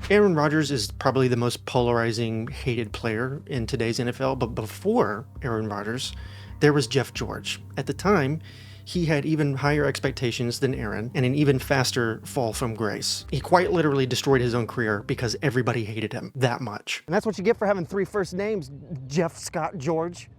Aaron Rodgers is probably the most polarizing, hated player in today's NFL, but before Aaron Rodgers, there was Jeff George. At the time, he had even higher expectations than Aaron and an even faster fall from grace. He quite literally destroyed his own career because everybody hated him that much. And that's what you get for having 3 first names, Jeff Scott George.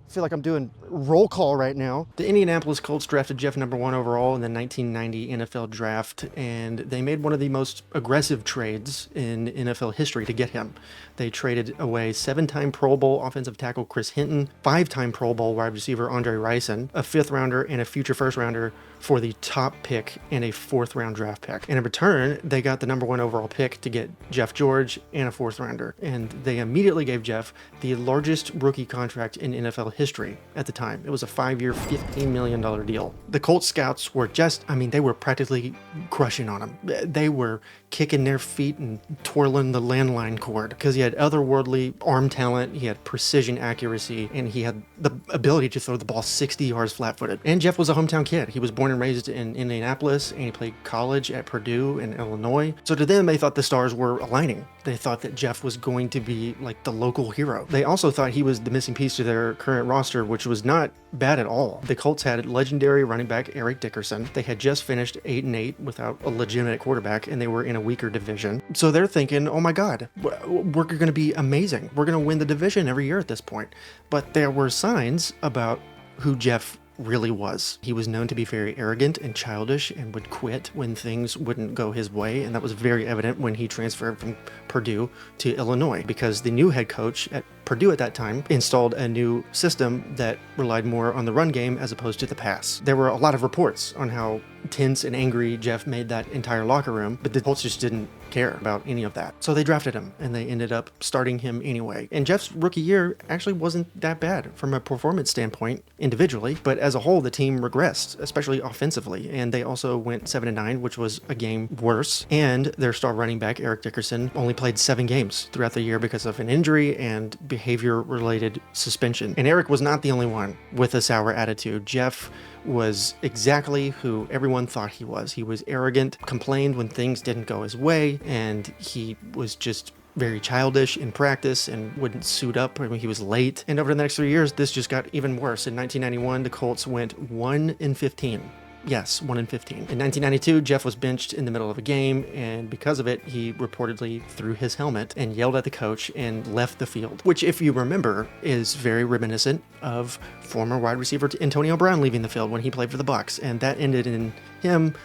I feel like I'm doing roll call right now. The Indianapolis Colts drafted Jeff #1 overall in the 1990 NFL draft, and they made one of the most aggressive trades in NFL history to get him. They traded away 7-time Pro Bowl offensive tackle Chris Hinton, 5-time Pro Bowl wide receiver Andre Rison, a 5th rounder and a future 1st rounder for the top pick and a 4th round draft pick. And in return, they got the #1 overall pick to get Jeff George and a 4th rounder. And they immediately gave Jeff the largest rookie contract in NFL history at the time. It was a 5-year, $15 million deal. The Colts scouts were they were practically crushing on him. They were kicking their feet and twirling the landline cord because he had otherworldly arm talent, he had precision accuracy, and he had the ability to throw the ball 60 yards flat-footed. And Jeff was a hometown kid. He was born and raised in Indianapolis, and he played college at Purdue in Illinois. So to them, they thought the stars were aligning. They thought that Jeff was going to be like the local hero. They also thought he was the missing piece to their current roster, which was not bad at all. The Colts had legendary running back Eric Dickerson. They had just finished 8-8 without a legitimate quarterback, and they were in a weaker division. So they're thinking, oh my God, we're going to be amazing. We're going to win the division every year at this point. But there were signs about who Jeff really was. He was known to be very arrogant and childish and would quit when things wouldn't go his way, and that was very evident when he transferred from Purdue to Illinois, because the new head coach at Purdue at that time installed a new system that relied more on the run game as opposed to the pass. There were a lot of reports on how tense and angry Jeff made that entire locker room, but the Colts just didn't care about any of that. So they drafted him, and they ended up starting him anyway. And Jeff's rookie year actually wasn't that bad from a performance standpoint individually, but as a whole, the team regressed, especially offensively. And they also went 7-9, which was a game worse. And their star running back, Eric Dickerson, only played 7 games throughout the year because of an injury and behavior-related suspension. And Eric was not the only one with a sour attitude. Jeff was exactly who everyone thought he was. He was arrogant, complained when things didn't go his way, and he was just very childish in practice and wouldn't suit up when he was late. And over the next 3 years, this just got even worse. In 1991, the Colts went 1-15. Yes, 1-15. In 1992, Jeff was benched in the middle of a game, and because of it, he reportedly threw his helmet and yelled at the coach and left the field, which, if you remember, is very reminiscent of former wide receiver Antonio Brown leaving the field when he played for the Bucs, and that ended in him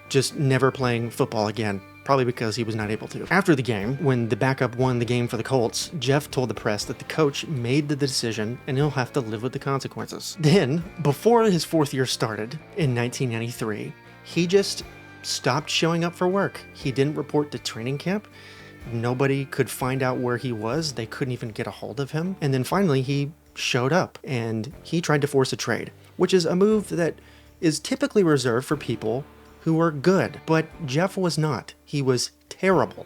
just never playing football again. Probably because he was not able to. After the game, when the backup won the game for the Colts, Jeff told the press that the coach made the decision and he'll have to live with the consequences. Then, before his 4th year started in 1993, he just stopped showing up for work. He didn't report to training camp. Nobody could find out where he was. They couldn't even get a hold of him. And then finally, he showed up and he tried to force a trade, which is a move that is typically reserved for people who were good, but Jeff was not. He was terrible.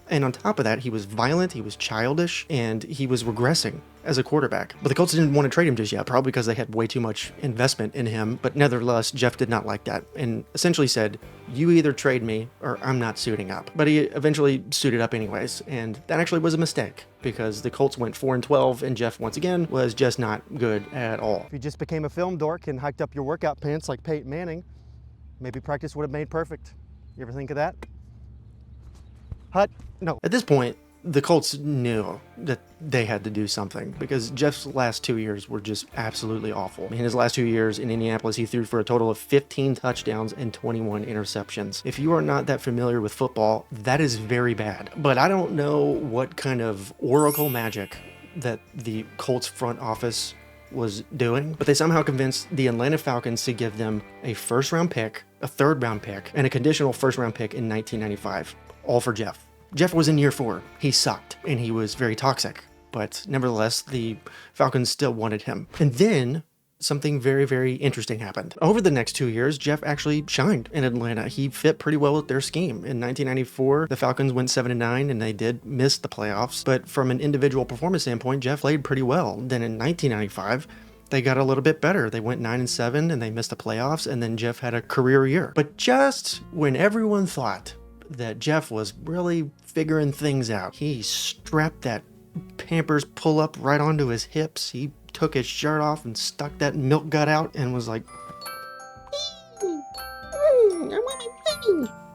And on top of that, he was violent, he was childish, and he was regressing as a quarterback. But the Colts didn't want to trade him just yet, probably because they had way too much investment in him. But nevertheless, Jeff did not like that and essentially said, you either trade me or I'm not suiting up. But he eventually suited up anyways, and that actually was a mistake because the Colts went 4-12, and Jeff, once again, was just not good at all. If you just became a film dork and hiked up your workout pants like Peyton Manning, maybe practice would have made perfect. You ever think of that? Hut? No. At this point, the Colts knew that they had to do something because Jeff's last 2 years were just absolutely awful. In his last 2 years in Indianapolis, he threw for a total of 15 touchdowns and 21 interceptions. If you are not that familiar with football, that is very bad. But I don't know what kind of oracle magic that the Colts front office was doing, but they somehow convinced the Atlanta Falcons to give them a 1st round pick, a 3rd round pick, and a conditional 1st round pick in 1995, all for Jeff. Jeff was in year 4. He sucked, and he was very toxic, but nevertheless, the Falcons still wanted him. And then something very, very interesting happened. Over the next 2 years, Jeff actually shined in Atlanta. He fit pretty well with their scheme. In 1994, the Falcons went 7-9, and they did miss the playoffs. But from an individual performance standpoint, Jeff played pretty well. Then in 1995, they got a little bit better. They went 9-7, and they missed the playoffs, and then Jeff had a career year. But just when everyone thought that Jeff was really figuring things out. He strapped that Pampers pull-up right onto his hips. He took his shirt off and stuck that milk gut out and was like,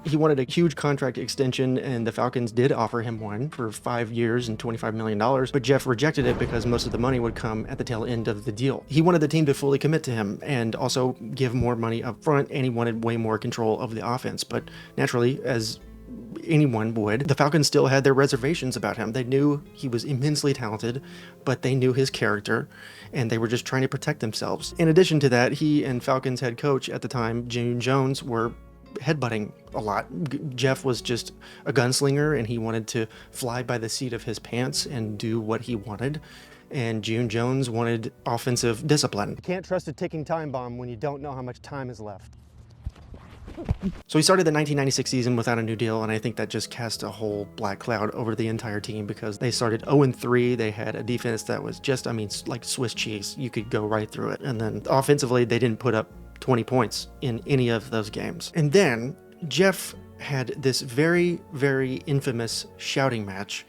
he wanted a huge contract extension, and the Falcons did offer him one for 5 years and $25 million, but Jeff rejected it because most of the money would come at the tail end of the deal. He wanted the team to fully commit to him and also give more money up front, and he wanted way more control of the offense. But naturally, as anyone would, the Falcons still had their reservations about him. They knew he was immensely talented, but they knew his character, and they were just trying to protect themselves. In addition to that, he and Falcons head coach at the time, June Jones, were headbutting a lot. Jeff was just a gunslinger, and he wanted to fly by the seat of his pants and do what he wanted. And June Jones wanted offensive discipline. You can't trust a ticking time bomb when you don't know how much time is left. So he started the 1996 season without a new deal, and I think that just cast a whole black cloud over the entire team because they started 0-3. They had a defense that was just, like Swiss cheese. You could go right through it. And then offensively, they didn't put up 20 points in any of those games. And then Jeff had this very, very infamous shouting match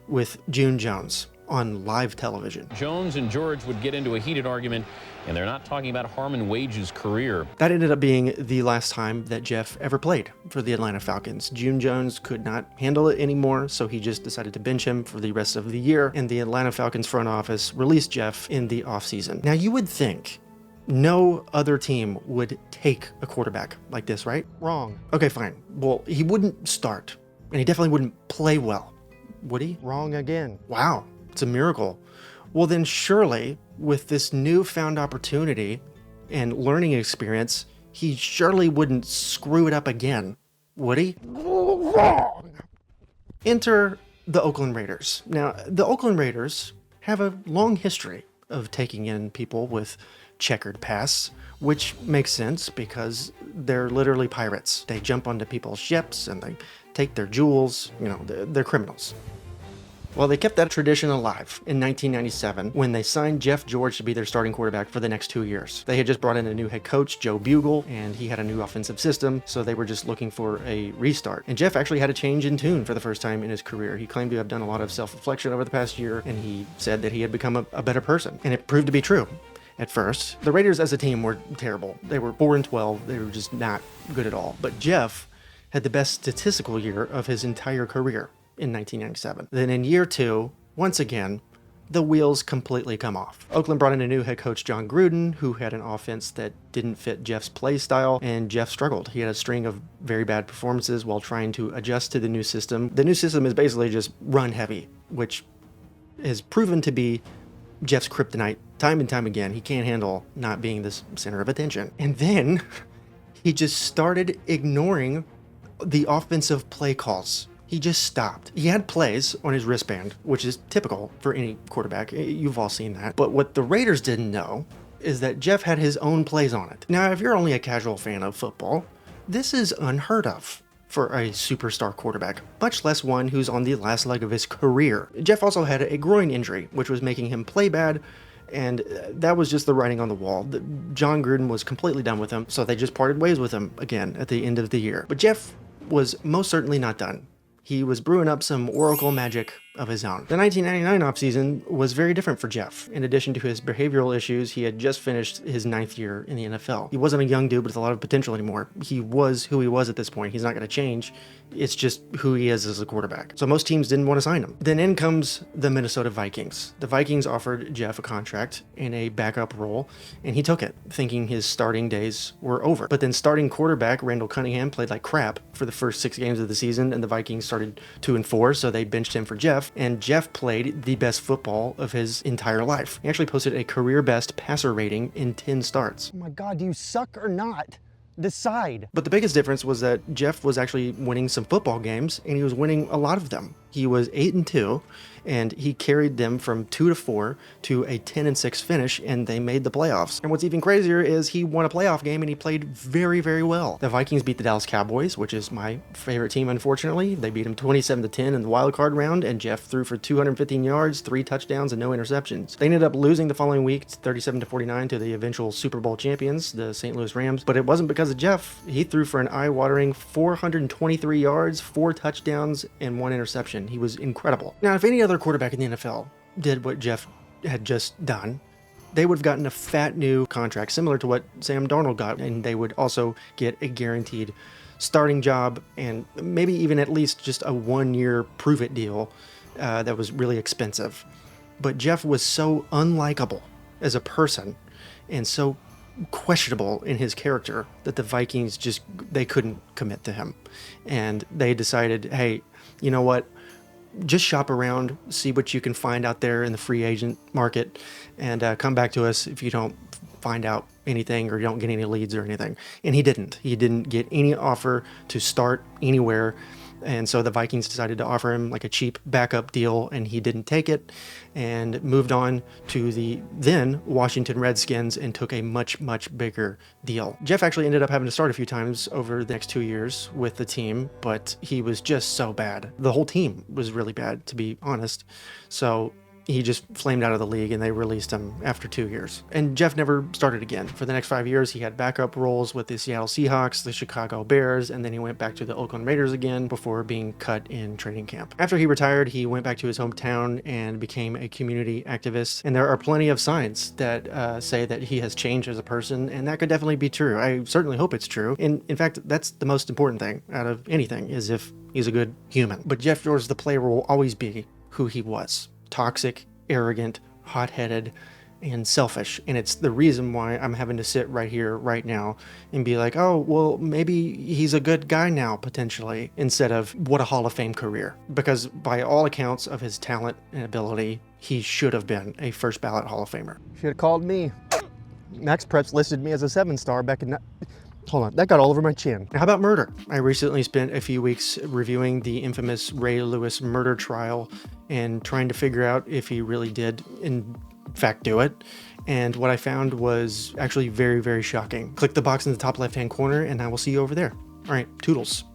with June Jones on live television. Jones and George would get into a heated argument, and they're not talking about Harmon Wage's career. That ended up being the last time that Jeff ever played for the Atlanta Falcons. June Jones could not handle it anymore, so he just decided to bench him for the rest of the year, and the Atlanta Falcons front office released Jeff in the offseason. Now, you would think no other team would take a quarterback like this, right? Wrong. Okay, fine. Well, he wouldn't start, and he definitely wouldn't play well, would he? Wrong again. Wow, it's a miracle. Well, then surely, with this newfound opportunity and learning experience, he surely wouldn't screw it up again, would he? Wrong. Enter the Oakland Raiders. Now, the Oakland Raiders have a long history of taking in people with checkered pasts, which makes sense because they're literally pirates. They jump onto people's ships and they take their jewels. They're criminals. Well, they kept that tradition alive in 1997 when they signed Jeff George to be their starting quarterback for the next 2 years. They had just brought in a new head coach, Joe Bugle, and he had a new offensive system, so they were just looking for a restart. And Jeff actually had a change in tune for the first time in his career. He claimed to have done a lot of self-reflection over the past year, and he said that he had become a better person. And it proved to be true. At first, the Raiders as a team were terrible. They were 4-12. They were just not good at all. But Jeff had the best statistical year of his entire career in 1997. Then in year 2, once again, the wheels completely come off. Oakland brought in a new head coach, John Gruden, who had an offense that didn't fit Jeff's play style, and Jeff struggled. He had a string of very bad performances while trying to adjust to the new system. The new system is basically just run heavy, which has proven to be Jeff's kryptonite time and time again. He can't handle not being the center of attention. And then he just started ignoring the offensive play calls. He just stopped. He had plays on his wristband, which is typical for any quarterback. You've all seen that. But what the Raiders didn't know is that Jeff had his own plays on it. Now, if you're only a casual fan of football, this is unheard of for a superstar quarterback, much less one who's on the last leg of his career. Jeff also had a groin injury, which was making him play bad, and that was just the writing on the wall. John Gruden was completely done with him, so they just parted ways with him again at the end of the year. But Jeff was most certainly not done. He was brewing up some oracle magic of his own. The 1999 offseason was very different for Jeff. In addition to his behavioral issues, he had just finished his 9th year in the NFL. He wasn't a young dude with a lot of potential anymore. He was who he was at this point. He's not going to change. It's just who he is as a quarterback. So most teams didn't want to sign him. Then in comes the Minnesota Vikings. The Vikings offered Jeff a contract in a backup role, and he took it, thinking his starting days were over. But then starting quarterback Randall Cunningham played like crap for the first 6 games of the season, and the Vikings started 2-4, so they benched him for Jeff, and Jeff played the best football of his entire life. He actually posted a career-best passer rating in 10 starts. Oh my God, do you suck or not? Decide. But the biggest difference was that Jeff was actually winning some football games, and he was winning a lot of them. He was 8-2, and he carried them from 2-4 to a 10-6 finish, and they made the playoffs. And what's even crazier is he won a playoff game, and he played very, very well. The Vikings beat the Dallas Cowboys, which is my favorite team, unfortunately. They beat them 27-10 in the wild card round, and Jeff threw for 215 yards, 3 touchdowns, and no interceptions. They ended up losing the following week, 37-49, to the eventual Super Bowl champions, the St. Louis Rams. But it wasn't because of Jeff. He threw for an eye-watering 423 yards, 4 touchdowns, and 1 interception. He was incredible. Now, if any other quarterback in the NFL did what Jeff had just done, they would have gotten a fat new contract similar to what Sam Darnold got, and they would also get a guaranteed starting job and maybe even at least just a 1-year prove-it deal that was really expensive. But Jeff was so unlikable as a person and so questionable in his character that the Vikings they couldn't commit to him. And they decided, hey, you know what? Just shop around, see what you can find out there in the free agent market, and come back to us if you don't find out anything or you don't get any leads or anything. And he didn't. He didn't get any offer to start anywhere. And so the Vikings decided to offer him like a cheap backup deal, and he didn't take it and moved on to the then Washington Redskins and took a much, much bigger deal. Jeff actually ended up having to start a few times over the next 2 years with the team, but he was just so bad. The whole team was really bad, to be honest. So he just flamed out of the league, and they released him after 2 years. And Jeff never started again. For the next 5 years, he had backup roles with the Seattle Seahawks, the Chicago Bears, and then he went back to the Oakland Raiders again before being cut in training camp. After he retired, he went back to his hometown and became a community activist. And there are plenty of signs that say that he has changed as a person, and that could definitely be true. I certainly hope it's true. And in fact, that's the most important thing out of anything, is if he's a good human. But Jeff George, the player, will always be who he was. Toxic, arrogant, hot-headed, and selfish. And it's the reason why I'm having to sit right here, right now, and be like, oh, well, maybe he's a good guy now, potentially, instead of what a Hall of Fame career. Because by all accounts of his talent and ability, he should have been a first ballot Hall of Famer. Should have called me. Max Preps listed me as a 7-star back in... Hold on, that got all over my chin. How about murder? I recently spent a few weeks reviewing the infamous Ray Lewis murder trial and trying to figure out if he really did, in fact, do it. And what I found was actually very, very shocking. Click the box in the top left-hand corner, and I will see you over there. All right, toodles.